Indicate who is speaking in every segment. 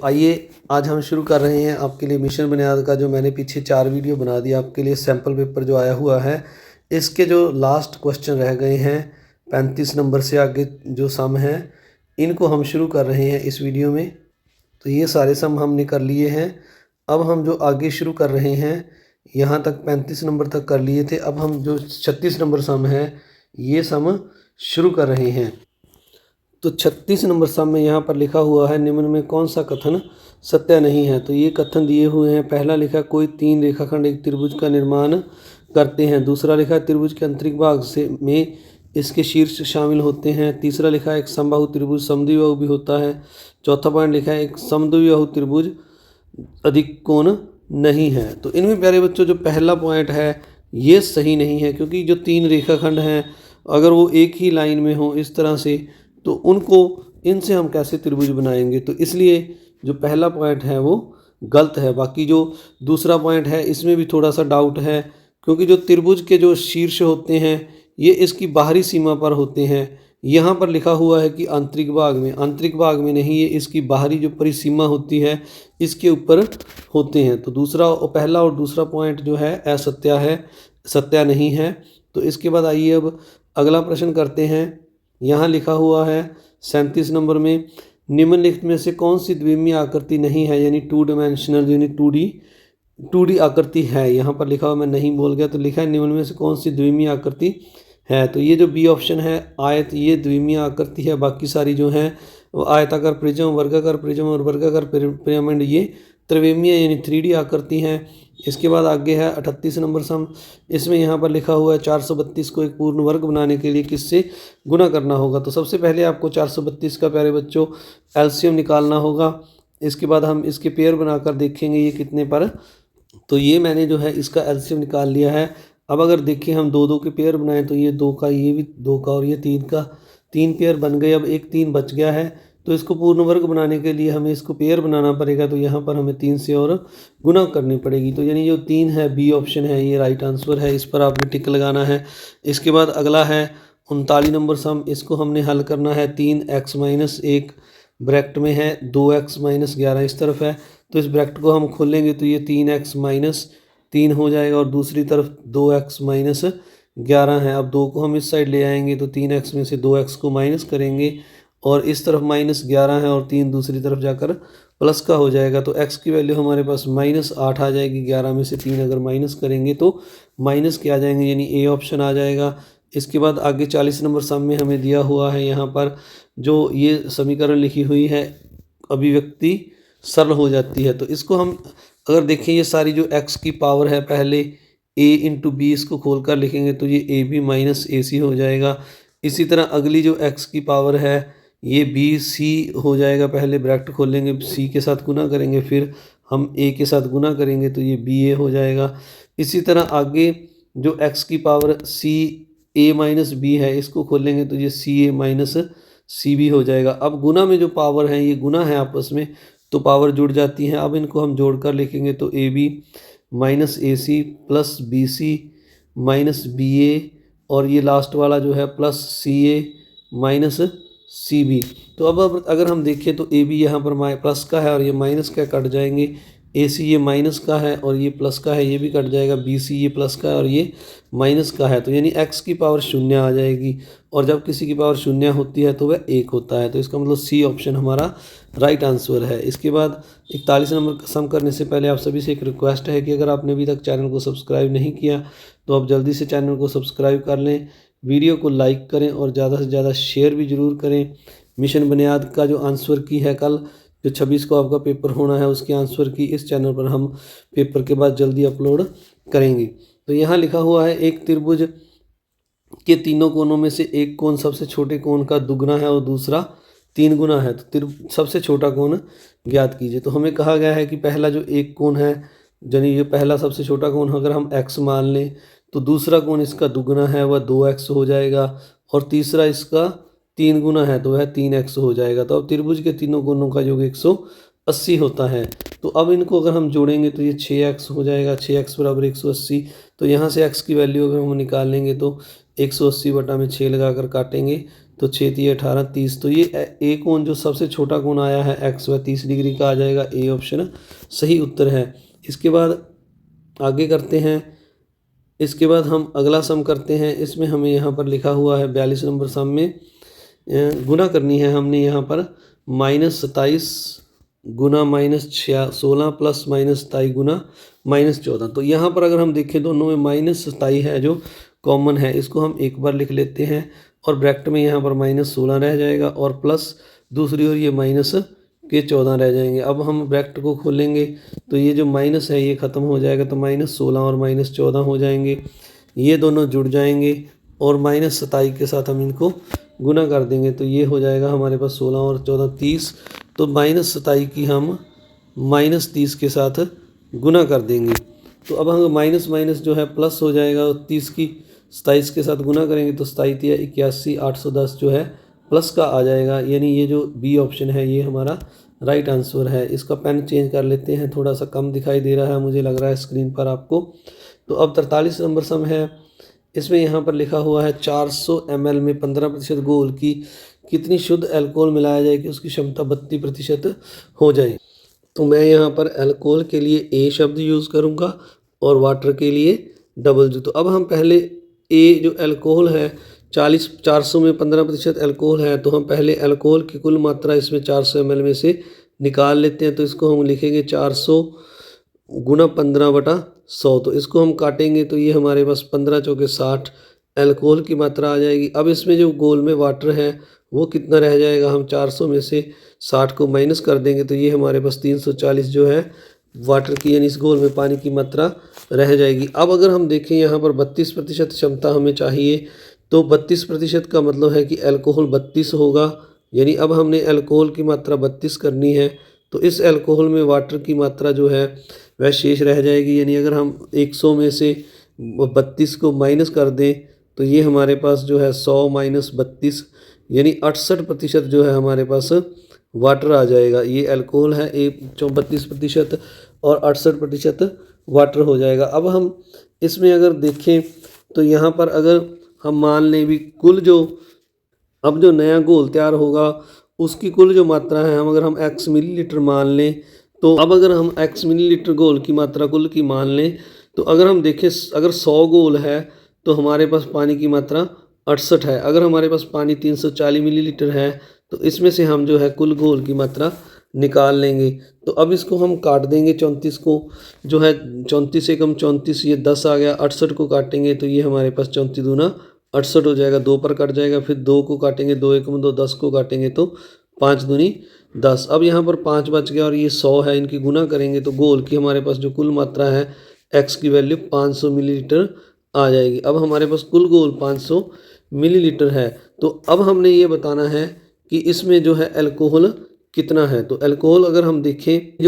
Speaker 1: आइए आज हम शुरू कर रहे हैं आपके लिए मिशन बुनियाद का जो मैंने पीछे 4 वीडियो बना दिया आपके लिए सैम्पल पेपर जो आया हुआ है। इसके जो लास्ट क्वेश्चन रह गए हैं 35 नंबर से आगे जो सम हैं इनको हम शुरू कर रहे हैं इस वीडियो में। तो ये सारे सम हमने कर लिए हैं। अब हम जो आगे शुरू कर रहे हैं यहाँ तक 35 नंबर तक कर लिए थे। अब हम जो 36 नंबर सम है ये सम शुरू कर रहे हैं। तो 36 नंबर सम में यहाँ पर लिखा हुआ है निम्न में कौन सा कथन सत्य नहीं है। तो ये कथन दिए हुए हैं। पहला लिखा कोई 3 रेखाखंड एक त्रिभुज का निर्माण करते हैं। दूसरा लिखा त्रिभुज के आंतरिक भाग से में इसके शीर्ष शामिल होते हैं। तीसरा लिखा एक समबाहु त्रिभुज समद्विबाहु भी होता है। चौथा पॉइंट लिखा है एक समद्विबाहु त्रिभुज अधिक कोण नहीं है। तो इनमें प्यारे बच्चों जो पहला पॉइंट है ये सही नहीं है, क्योंकि जो 3 रेखाखंड हैं अगर वो एक ही लाइन में हो इस तरह से तो उनको इनसे हम कैसे त्रिभुज बनाएंगे। तो इसलिए जो पहला पॉइंट है वो गलत है। बाकी जो दूसरा पॉइंट है इसमें भी थोड़ा सा डाउट है, क्योंकि जो त्रिभुज के जो शीर्ष होते हैं ये इसकी बाहरी सीमा पर होते हैं। यहाँ पर लिखा हुआ है कि आंतरिक भाग में नहीं, ये इसकी बाहरी जो परिसीमा होती है इसके ऊपर होते हैं। तो पहला और दूसरा पॉइंट जो है असत्य है, सत्य नहीं है। तो इसके बाद आइए अब अगला प्रश्न करते हैं। यहाँ लिखा हुआ है 37 नंबर में निम्नलिखित में से कौन सी द्विमीय आकृति नहीं है, यानी 2 डायमेंशनल यानी 2D आकृति है। यहाँ पर लिखा हुआ मैं नहीं बोल गया, तो लिखा है निम्न में से कौन सी द्विमीय आकृति है। तो ये जो बी ऑप्शन है आयत, ये द्विमीय आकृति है। बाकी सारी जो हैं वो आयताकार प्रिज्म, वर्गाकार प्रिज्म और वर्गाकार पिरामिड ये त्रिविमीय यानी 3D आकृति हैं। इसके बाद आगे है 38 नंबर सम। इसमें यहाँ पर लिखा हुआ है 432 को एक पूर्ण वर्ग बनाने के लिए किससे गुना करना होगा। तो सबसे पहले आपको 432 का प्यारे बच्चों एलसीएम निकालना होगा। इसके बाद हम इसके पेयर बनाकर देखेंगे ये कितने पर। तो ये मैंने जो है इसका एलसीएम निकाल लिया है। अब अगर देखें हम 2-2 के पेयर बनाएं तो ये 2 का, ये भी 2 का और ये 3 का, 3 पेयर बन गए। अब एक 3 बच गया है, तो इसको पूर्ण वर्ग बनाने के लिए हमें इसको पेयर बनाना पड़ेगा। तो यहाँ पर हमें 3 से और गुना करनी पड़ेगी। तो यानी जो 3 है बी ऑप्शन है ये राइट आंसर है, इस पर आपने टिक लगाना है। इसके बाद अगला है 39 नंबर सम। इसको हमने हल करना है 3x-1 ब्रैकेट में है 2x-11 इस तरफ है। तो इस ब्रैकेट को हम खोलेंगे तो ये 3x-3 हो जाएगा और दूसरी तरफ 2x-11 है। अब 2 को हम इस साइड ले आएंगे तो 3x में से 2x को माइनस करेंगे और इस तरफ -11 है और 3 दूसरी तरफ जाकर प्लस का हो जाएगा। तो x की वैल्यू हमारे पास -8 आ जाएगी। 11 में से 3 अगर माइनस करेंगे तो माइनस के आ जाएंगे, यानी ए ऑप्शन आ जाएगा। इसके बाद आगे 40 नंबर सम में हमें दिया हुआ है यहाँ पर जो ये समीकरण लिखी हुई है अभिव्यक्ति सरल हो जाती है। तो इसको हम अगर देखें ये सारी जो x की पावर है पहले a × b इसको खोल कर लिखेंगे तो ये ab - ac हो जाएगा। इसी तरह अगली जो x की पावर है ये bc हो जाएगा। पहले ब्रैकेट खोलेंगे, c के साथ गुना करेंगे, फिर हम a के साथ गुना करेंगे तो ये ba हो जाएगा। इसी तरह आगे जो x की पावर ca - b है इसको खोलेंगे तो ये ca - cb हो जाएगा। अब गुना में जो पावर है ये गुना है आपस में तो पावर जुड़ जाती हैं। अब इनको हम जोड़कर लिखेंगे तो ab - ac plus bc -ba और ये लास्ट वाला जो है प्लस ca - cb। तो अब अगर हम देखें तो ab यहाँ पर प्लस का है और ये माइनस का कट जाएंगे। ac ये माइनस का है और ये प्लस का है, ये भी कट जाएगा। bc ये प्लस का है और ये माइनस का है। तो यानी x की पावर 0 आ जाएगी और जब किसी की पावर 0 होती है तो वह 1 होता है। तो इसका मतलब सी ऑप्शन हमारा राइट आंसर है। इसके बाद 41 नंबर का सम करने से पहले आप सभी से एक रिक्वेस्ट है कि अगर आपने अभी तक चैनल को सब्सक्राइब नहीं किया तो आप जल्दी से चैनल को सब्सक्राइब कर लें, वीडियो को लाइक करें और ज़्यादा से ज़्यादा शेयर भी ज़रूर करें। मिशन बुनियाद का जो आंसर की है कल जो 26 को आपका पेपर होना है उसके आंसर की इस चैनल पर हम पेपर के बाद जल्दी अपलोड करेंगे। तो यहाँ लिखा हुआ है एक त्रिभुज के तीनों कोनों में से एक कोण सबसे छोटे कोण का दुगना है और दूसरा 3 गुना है। तो सबसे छोटा कोण ज्ञात कीजिए। तो हमें कहा गया है कि पहला जो एक कोण है यानी ये पहला सबसे छोटा कोण अगर हम x मान लें तो दूसरा कोण इसका दुगना है वह 2x हो जाएगा और तीसरा इसका 3 गुना है तो वह 3x हो जाएगा। तो अब त्रिभुज के तीनों कोणों का योग 180 होता है। तो अब इनको अगर हम जोड़ेंगे तो ये 6x हो जाएगा। 6x = 180। तो यहाँ से x की वैल्यू अगर हम निकाल लेंगे तो 180 बटा में 6 लगाकर काटेंगे तो 6 तिया 18 30, तो ये ए कोण जो सबसे छोटा कोण आया है एक्स व 30 डिग्री का आ जाएगा। ए ऑप्शन सही उत्तर है। इसके बाद आगे करते हैं। इसके बाद हम अगला सम करते हैं। इसमें हमें यहाँ पर लिखा हुआ है 42 नंबर सम में गुना करनी है हमने यहाँ पर -27 गुना -16 प्लस -27 गुना -14। तो यहाँ पर अगर हम देखें दोनों में -27 है जो कॉमन है, इसको हम एक बार लिख लेते हैं और ब्रैकेट में यहाँ पर -16 रह जाएगा और प्लस दूसरी ओर ये -14 रह जाएंगे। अब हम ब्रैकेट को खोलेंगे तो ये जो माइनस है ये ख़त्म हो जाएगा, तो -16 और -14 हो जाएंगे, ये दोनों जुड़ जाएंगे और -27 के साथ हम इनको गुना कर देंगे तो ये हो जाएगा हमारे पास 16 और 14 30। तो -27 की हम -30 के साथ गुना कर देंगे। तो अब हम माइनस माइनस जो है प्लस हो जाएगा और 30 की 27 के साथ गुना करेंगे तो 27 या 81 810 जो है प्लस का आ जाएगा। यानी ये जो बी ऑप्शन है ये हमारा राइट आंसर है। इसका पेन चेंज कर लेते हैं, थोड़ा सा कम दिखाई दे रहा है मुझे लग रहा है स्क्रीन पर आपको। तो अब 43 नंबर सम है। इसमें यहाँ पर लिखा हुआ है 400 ml में 15% घोल की कितनी शुद्ध अल्कोहल मिलाया जाए कि उसकी क्षमता 32% हो जाए। तो मैं यहाँ पर अल्कोहल के लिए ए शब्द यूज़ करूँगा और वाटर के लिए W। तो अब हम पहले ए जो अल्कोहल है 400 में 15% अल्कोहल है, तो हम पहले अल्कोहल की कुल मात्रा इसमें 400 ml में से निकाल लेते हैं। तो इसको हम लिखेंगे 400 गुना 15/100। तो इसको हम काटेंगे तो ये हमारे पास 15 चौके 60 अल्कोहल की मात्रा आ जाएगी। अब इसमें जो घोल में वाटर है वो कितना रह जाएगा, हम 400 में से 60 को माइनस कर देंगे तो ये हमारे पास 340 जो है वाटर की यानी इस घोल में पानी की मात्रा रह जाएगी। अब अगर हम देखें यहाँ पर 32% क्षमता हमें चाहिए, तो 32% का मतलब है कि अल्कोहल 32 होगा। यानी अब हमने अल्कोहल की मात्रा 32 करनी है, तो इस अल्कोहल में वाटर की मात्रा जो है वह शेष रह जाएगी। यानी अगर हम 100 में से 32 को माइनस कर दें तो ये हमारे पास जो है 100 माइनस 32 यानी 68% जो है हमारे पास वाटर आ जाएगा। ये अल्कोहल है 32% और 68% वाटर हो जाएगा। अब हम इसमें अगर देखें तो यहाँ पर अगर हम मान लें भी कुल जो अब जो नया घोल तैयार होगा उसकी कुल जो मात्रा है अगर हम x मिलीलीटर मान लें, तो अब अगर हम x मिलीलीटर घोल की मात्रा कुल की मान लें तो अगर हम देखें अगर 100 घोल है तो हमारे पास पानी की मात्रा 68 है। अगर हमारे पास पानी 340 मिलीलीटर है तो इसमें से हम जो है कुल घोल की मात्रा निकाल लेंगे। तो अब इसको हम काट देंगे 34 को, जो है 34 से कम 34 ये 10 आ गया। 68 को काटेंगे तो ये हमारे पास 34 दूना 68 हो जाएगा, 2 पर कट जाएगा। फिर 2 को काटेंगे, 2 एकम 2, 10 को काटेंगे तो 5 दूनी 10। अब यहाँ पर 5 बच गया और ये 100 है, इनकी गुना करेंगे तो घोल की हमारे पास जो कुल मात्रा है x की वैल्यू 500 मिलीलीटर आ जाएगी। अब हमारे पास कुल घोल 500 मिलीलीटर है। तो अब हमने ये बताना है कि इसमें जो है अल्कोहल कितना है। तो अल्कोहल अगर हम देखें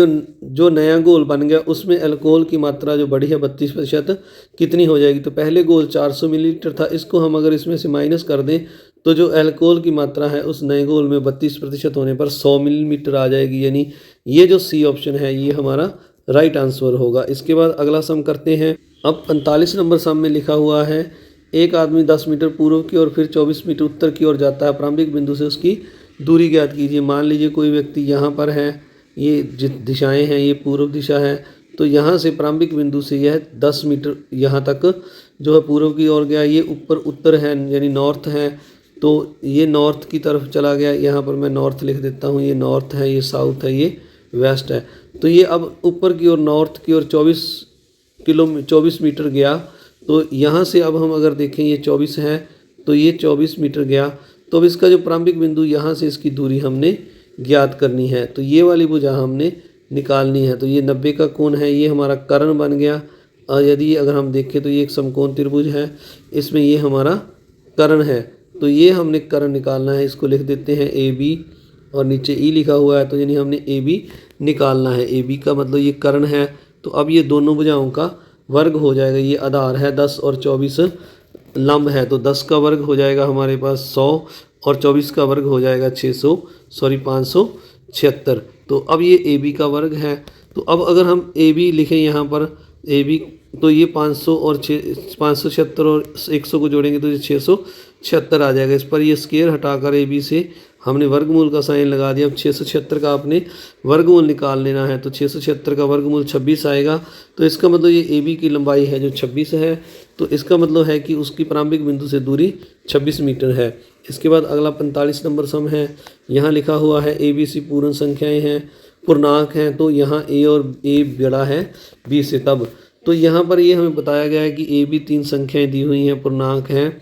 Speaker 1: जो नया घोल बन गया उसमें अल्कोहल की मात्रा जो बढ़ी है 32% कितनी हो जाएगी। तो पहले घोल 400 मिलीलीटर था, इसको हम अगर इसमें से माइनस कर दें तो जो अल्कोहल की मात्रा है उस नए घोल में 32% होने पर 100 मिलीलीटर आ जाएगी। यानी ये जो सी ऑप्शन है ये हमारा राइट आंसर होगा। इसके बाद अगला सम करते हैं। अब 45 नंबर सम में लिखा हुआ है एक आदमी 10 मीटर पूर्व की और फिर 24 मीटर उत्तर की ओर जाता है, प्रारंभिक बिंदु से उसकी दूरी ज्ञात कीजिए। मान लीजिए कोई व्यक्ति यहाँ पर है, ये दिशाएं हैं, ये पूर्व दिशा है, तो यहाँ से प्रारंभिक बिंदु से यह 10 मीटर यहाँ तक जो है पूर्व की ओर गया। ये ऊपर उत्तर है यानी नॉर्थ है, तो ये नॉर्थ की तरफ चला गया। यहाँ पर मैं नॉर्थ लिख देता हूँ, ये नॉर्थ है, ये साउथ है, ये वेस्ट है। तो ये अब ऊपर की ओर नॉर्थ की ओर 24 मीटर गया। तो यहाँ से अब हम अगर देखें ये 24 है तो ये 24 मीटर गया। तो अब इसका जो प्रारंभिक बिंदु यहाँ से इसकी दूरी हमने ज्ञात करनी है, तो ये वाली भुजा हमने निकालनी है। तो ये 90 का कोण है, ये हमारा कर्ण बन गया। और यदि अगर हम देखें तो ये एक समकोण त्रिभुज है, इसमें ये हमारा कर्ण है, तो ये हमने कर्ण निकालना है। इसको लिख देते हैं AB और नीचे ई लिखा हुआ है, तो यानी हमने AB निकालना है। AB का मतलब ये कर्ण है। तो अब ये दोनों भुजाओं का वर्ग हो जाएगा। ये आधार है 10 और 24 लंब है, तो 10 का वर्ग हो जाएगा हमारे पास 100 और 24 का वर्ग हो जाएगा 576। तो अब ये AB का वर्ग है। तो अब अगर हम AB लिखें यहाँ पर AB, तो ये 500 और 576 और 100 को जोड़ेंगे तो ये 76 आ जाएगा। इस पर ये स्क्वायर हटाकर ए बी से हमने वर्गमूल का साइन लगा दिया। अब 676 का आपने वर्गमूल निकाल लेना है, तो 676 का वर्गमूल 26 आएगा। तो इसका मतलब ये ए बी की लंबाई है जो 26 है, तो इसका मतलब है कि उसकी प्रारंभिक बिंदु से दूरी 26 मीटर है। इसके बाद अगला 45 नंबर सम है। यहाँ लिखा हुआ है ए बी सी पूर्ण संख्याएँ हैं, पूर्णांक हैं, तो यहाँ ए और ए बड़ा है बी से, तब तो यहाँ पर ये हमें बताया गया है कि ए बी 3 संख्याएँ दी हुई हैं, पूर्णांक हैं।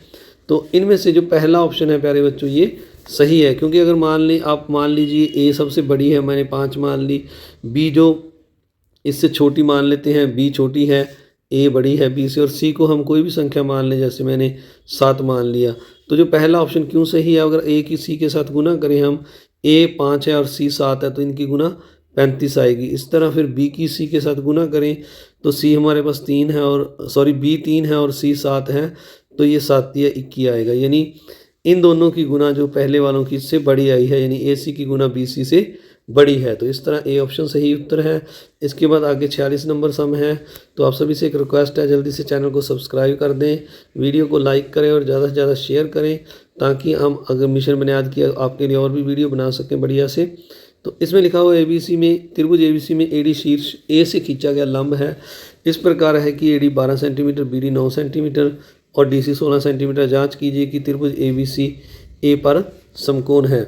Speaker 1: तो इनमें से जो पहला ऑप्शन है प्यारे बच्चों ये सही है, क्योंकि अगर मान लीजिए ए सबसे बड़ी है, मैंने 5 मान ली, बी जो इससे छोटी मान लेते हैं, बी छोटी है, ए बड़ी है बी से, और सी को हम कोई भी संख्या मान लें, जैसे मैंने 7 मान लिया। तो जो पहला ऑप्शन क्यों सही है, अगर ए की सी के साथ गुना करें हम, ए 5 है और सी 7 है, तो इनकी गुना 35 आएगी। इस तरह फिर बी की सी के साथ गुना करें तो सी हमारे पास 3 है और बी 3 है और सी 7 है, तो ये 7 या 21 आएगा। यानी इन दोनों की गुना जो पहले वालों की से बड़ी आई है, यानी ए सी की गुना बी सी से बड़ी है। तो इस तरह ए ऑप्शन सही उत्तर है। इसके बाद आगे 46 नंबर सम है। तो आप सभी से एक रिक्वेस्ट है, जल्दी से चैनल को सब्सक्राइब कर दें, वीडियो को लाइक करें और ज़्यादा से ज़्यादा शेयर करें, ताकि हम अगर मिशन बुनियाद की आपके लिए और भी वीडियो बना सकें बढ़िया से। तो इसमें लिखा हुआ ABC में, त्रिभुज ABC में AD शीर्ष ए से खींचा गया लंब है इस प्रकार है कि AD 12 सेंटीमीटर, BD 9 सेंटीमीटर और DC 16 सेंटीमीटर। जांच कीजिए कि त्रिभुज ABC A पर समकोण है।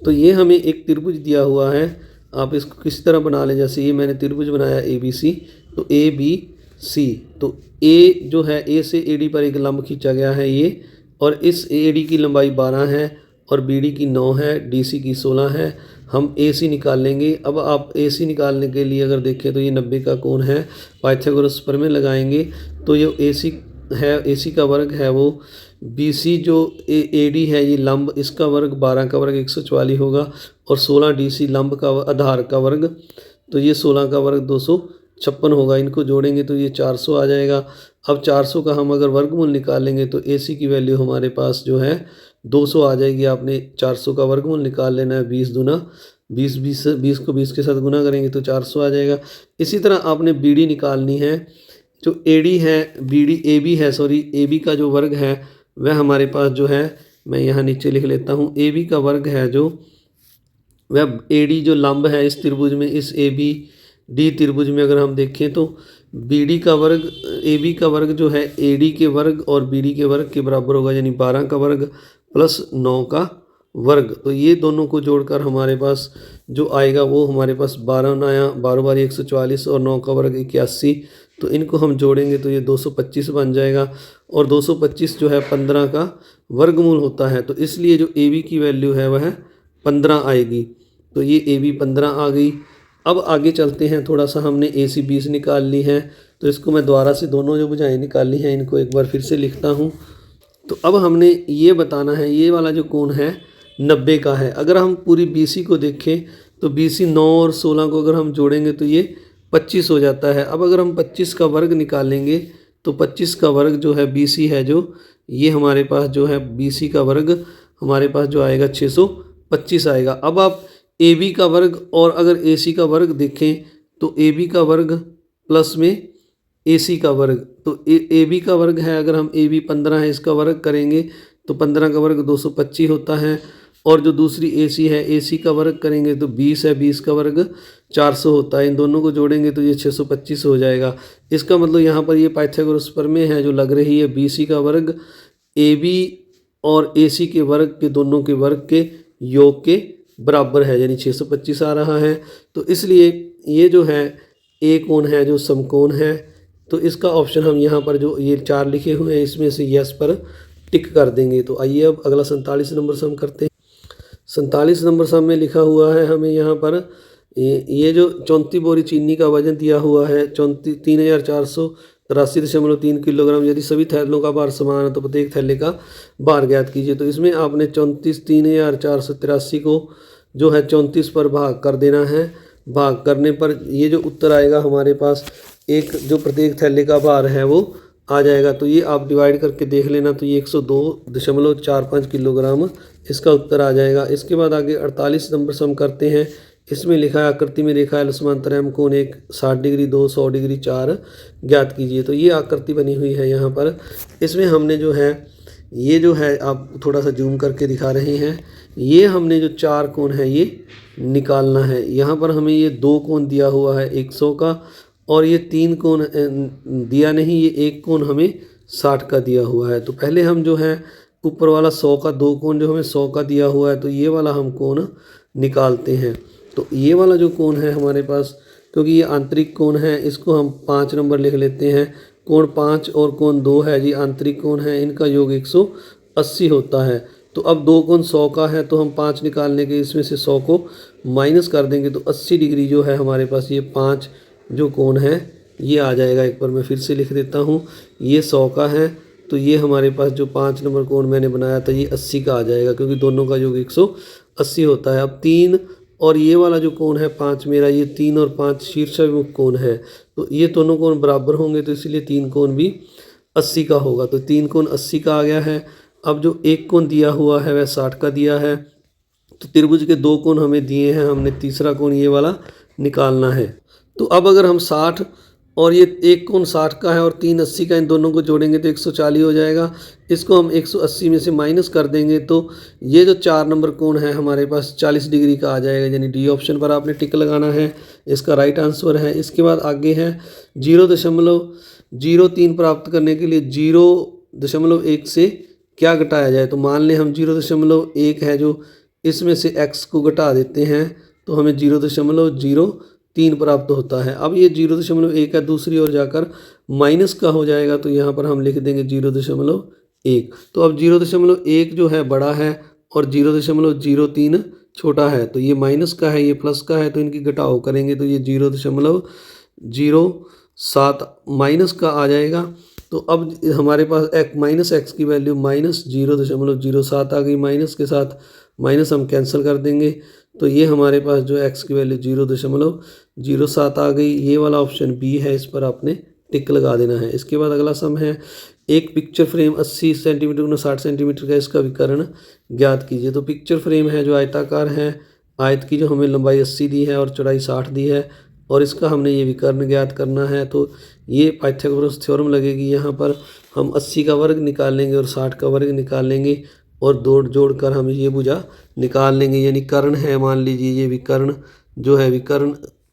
Speaker 1: तो ये हमें एक त्रिभुज दिया हुआ है, आप इसको किस तरह बना लें, जैसे ये मैंने त्रिभुज बनाया ABC, तो ABC, तो A जो है A से AD पर एक लंब खींचा गया है ये, और इस AD की लंबाई 12 है और BD की 9 है, DC की 16 है। हम AC निकाल लेंगे। अब आप AC निकालने के लिए अगर देखें तो ये 90 का कोण है, पाइथागोरस प्रमेय लगाएंगे तो ये AC है, AC का वर्ग है वो BC जो AD है ये लंब, इसका वर्ग 12 का वर्ग 144 होगा, और 16 DC लंब का आधार का वर्ग, तो ये 16 का वर्ग 256 होगा। इनको जोड़ेंगे तो ये 400 आ जाएगा। अब 400 का हम अगर वर्गमूल निकालेंगे तो AC की वैल्यू हमारे पास जो है 200 आ जाएगी। आपने 400 का वर्गमूल निकाल लेना है, 20 दूना 20, 20 को 20 के साथ गुना करेंगे तो 400 आ जाएगा। इसी तरह आपने BD निकालनी है, जो AD है, AB है, AB का जो वर्ग है वह हमारे पास जो है, मैं यहाँ नीचे लिख लेता हूँ, AB का वर्ग है जो वह AD जो लंब है इस त्रिभुज में, इस ABD त्रिभुज में अगर हम देखें तो BD का वर्ग, AB का वर्ग जो है AD के वर्ग और BD के वर्ग के बराबर होगा, यानी 12 का वर्ग प्लस 9 का वर्ग। तो ये दोनों को जोड़कर हमारे पास जो आएगा वो हमारे पास 12 नया 12 बारी 144 और 9 का वर्ग 81, तो इनको हम जोड़ेंगे तो ये 225 बन जाएगा। और 225 जो है 15 का वर्गमूल होता है, तो इसलिए जो AB की वैल्यू है वह 15 आएगी। तो ये AB 15 आ गई। अब आगे चलते हैं, थोड़ा सा हमने AC 20 निकाल ली है, तो इसको मैं दोबारा से दोनों जो भुजाएं निकाली हैं इनको एक बार फिर से लिखता हूँ। तो अब हमने ये बताना है, ये वाला जो कोण है 90 का है। अगर हम पूरी BC को देखें तो BC 9 और 16 को अगर हम जोड़ेंगे तो ये 25 हो जाता है। अब अगर हम 25 का वर्ग निकालेंगे तो 25 का वर्ग जो है BC है, जो ये हमारे पास जो है BC का वर्ग हमारे पास जो आएगा 625 आएगा। अब आप AB का वर्ग और अगर AC का वर्ग देखें तो AB का वर्ग प्लस में AC का वर्ग, तो AB का वर्ग है, अगर हम AB 15 है इसका वर्ग करेंगे तो 15 का वर्ग 225 होता है, और जो दूसरी AC है AC का वर्ग करेंगे तो 20 है, 20 का वर्ग 400 होता है। इन दोनों को जोड़ेंगे तो ये 625 हो जाएगा। इसका मतलब यहाँ पर ये पाइथागोरस प्रमेय है जो लग रही है, BC का वर्ग AB और AC के वर्ग के दोनों के वर्ग के योग के बराबर है, यानी 625 आ रहा है। तो इसलिए ये जो है A कोण है जो समकोण है, तो इसका ऑप्शन हम यहाँ पर जो ये 4 लिखे हुए हैं इसमें से यस पर टिक कर देंगे। तो आइए अब अगला 47 नंबर सम करते हैं। 47 नंबर सम में लिखा हुआ है हमें यहाँ पर ये जो 34 बोरी चीनी का वजन दिया हुआ है 3483.3 किलोग्राम। यदि सभी थैलों का भार समान है तो प्रत्येक थैले का भार ज्ञात कीजिए। तो इसमें आपने 34,383 को जो है 34 पर भाग कर देना है। भाग करने पर ये जो उत्तर आएगा हमारे पास, एक जो प्रत्येक थैले का भार है वो आ जाएगा। तो ये आप डिवाइड करके देख लेना, तो ये 102.45 किलोग्राम इसका उत्तर आ जाएगा। इसके बाद आगे 48 नंबर सम करते हैं। इसमें लिखा है आकृति में रेखा एल समांतर एम कोण 1 60 डिग्री 2 100 डिग्री 4 ज्ञात कीजिए। तो ये आकृति बनी हुई है यहाँ पर। इसमें हमने जो है ये जो है आप थोड़ा सा जूम करके दिखा रहे हैं, ये हमने जो 4 कोण है ये निकालना है। यहाँ पर हमें ये 2 कोण दिया हुआ है 100 का, और ये 3 कोण दिया नहीं, ये 1 कोण हमें 60 का दिया हुआ है। तो पहले हम जो है ऊपर वाला 100 का 2 कोण जो हमें 100 का दिया हुआ है, तो ये वाला हम कोण निकालते हैं। तो ये वाला जो कोण है हमारे पास, क्योंकि ये आंतरिक कोण है, इसको हम 5 नंबर लिख लेते हैं। कोण 5 और कोण 2 है जी, आंतरिक कोण है, इनका योग 180 होता है। तो अब 2 कोण 100 का है, तो हम 5 निकालने के इसमें से 100 को माइनस कर देंगे, तो 80 डिग्री जो है हमारे पास ये 5 जो कोण है ये आ जाएगा। एक बार मैं फिर से लिख देता हूँ, ये 100 का है, तो ये हमारे पास जो 5 नंबर कोण मैंने बनाया था ये 80 का आ जाएगा, क्योंकि दोनों का योग 180 होता है। अब 3 और ये वाला जो कोण है 5 मेरा, ये 3 और 5 शीर्षाभिमुख कोण है, तो ये दोनों कोण बराबर होंगे, तो इसलिए 3 कोण भी 80 का होगा। तो 3 कोण 80 का आ गया है। अब जो 1 कोण दिया हुआ है वह 60 का दिया है। तो त्रिभुज के 2 कोण हमें दिए हैं, हमने तीसरा कोण ये वाला निकालना है। तो अब अगर हम 60 और ये 1 कोण 60 का है और 3 80 का, इन दोनों को जोड़ेंगे तो 140 हो जाएगा। इसको हम 180 में से माइनस कर देंगे, तो ये जो 4 नंबर कोण है हमारे पास 40 डिग्री का आ जाएगा, यानी डी ऑप्शन पर आपने टिक लगाना है, इसका राइट आंसर है। इसके बाद आगे है 0.03 प्राप्त करने के लिए 0.1 से क्या घटाया जाए। तो मान लें हम 0.1 है जो, इसमें से x को घटा देते हैं, तो हमें 0.03 प्राप्त होता है। अब ये 0.1 है, दूसरी ओर जाकर माइनस का हो जाएगा, तो यहाँ पर हम लिख देंगे 0.1। तो अब 0.1 जो है बड़ा है और 0.03 छोटा है, तो ये माइनस का है, ये प्लस का है, तो इनकी घटाव करेंगे तो ये 0.07 माइनस का आ जाएगा। तो अब हमारे पास माइनस एक्स की वैल्यू माइनस 0.07 आ गई, माइनस के साथ माइनस हम कैंसिल कर देंगे, तो ये हमारे पास जो x की वैल्यू 0.07 आ गई। ये वाला ऑप्शन बी है, इस पर आपने टिक लगा देना है। इसके बाद अगला सम है, एक पिक्चर फ्रेम 80 सेंटीमीटर गुना 60 सेंटीमीटर का, इसका विकर्ण ज्ञात कीजिए। तो पिक्चर फ्रेम है जो आयताकार है, आयत की जो हमें लंबाई 80 दी है और चौड़ाई 60 दी है, और इसका हमने ये विकर्ण ज्ञात करना है। तो ये पाइथागोरस थ्योरम लगेगी, यहाँ पर हम 80 का वर्ग निकाल लेंगे और 60 का वर्ग निकाल लेंगे, और जोड़कर हम ये भुजा निकाल लेंगे, यानी कर्ण है, मान लीजिए ये विकर्ण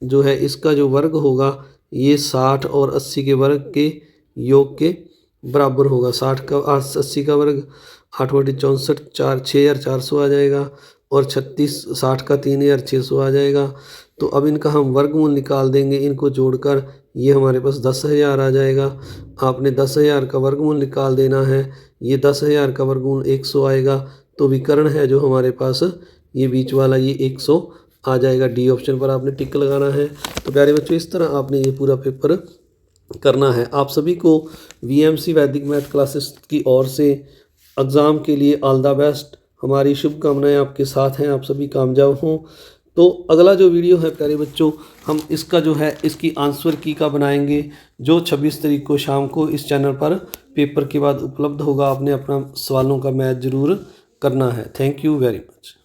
Speaker 1: जो है इसका जो वर्ग होगा ये 60 और 80 के वर्ग के योग के बराबर होगा। 80 का वर्ग 8/64 6400 आ जाएगा, और 60 का 3600 आ जाएगा। तो अब इनका हम वर्गमूल निकाल देंगे, इनको जोड़कर ये हमारे पास 10,000 आ जाएगा। आपने 10,000 का वर्गमूल निकाल देना है, ये 10,000 का वर्गमूल 100 आएगा, तो विकर्ण है जो हमारे पास ये बीच वाला ये 100 आ जाएगा। डी ऑप्शन पर आपने टिक लगाना है। तो प्यारे बच्चों, इस तरह आपने ये पूरा पेपर करना है। आप सभी को VMC वैदिक मैथ क्लासेस की ओर से एग्ज़ाम के लिए ऑल द बेस्ट, हमारी शुभकामनाएं आपके साथ हैं, आप सभी कामयाब हों। तो अगला जो वीडियो है प्यारे बच्चों, हम इसका जो है इसकी आंसर की का बनाएंगे, जो 26 तारीख को शाम को इस चैनल पर पेपर के बाद उपलब्ध होगा। आपने अपना सवालों का मैथ ज़रूर करना है। Thank you very much.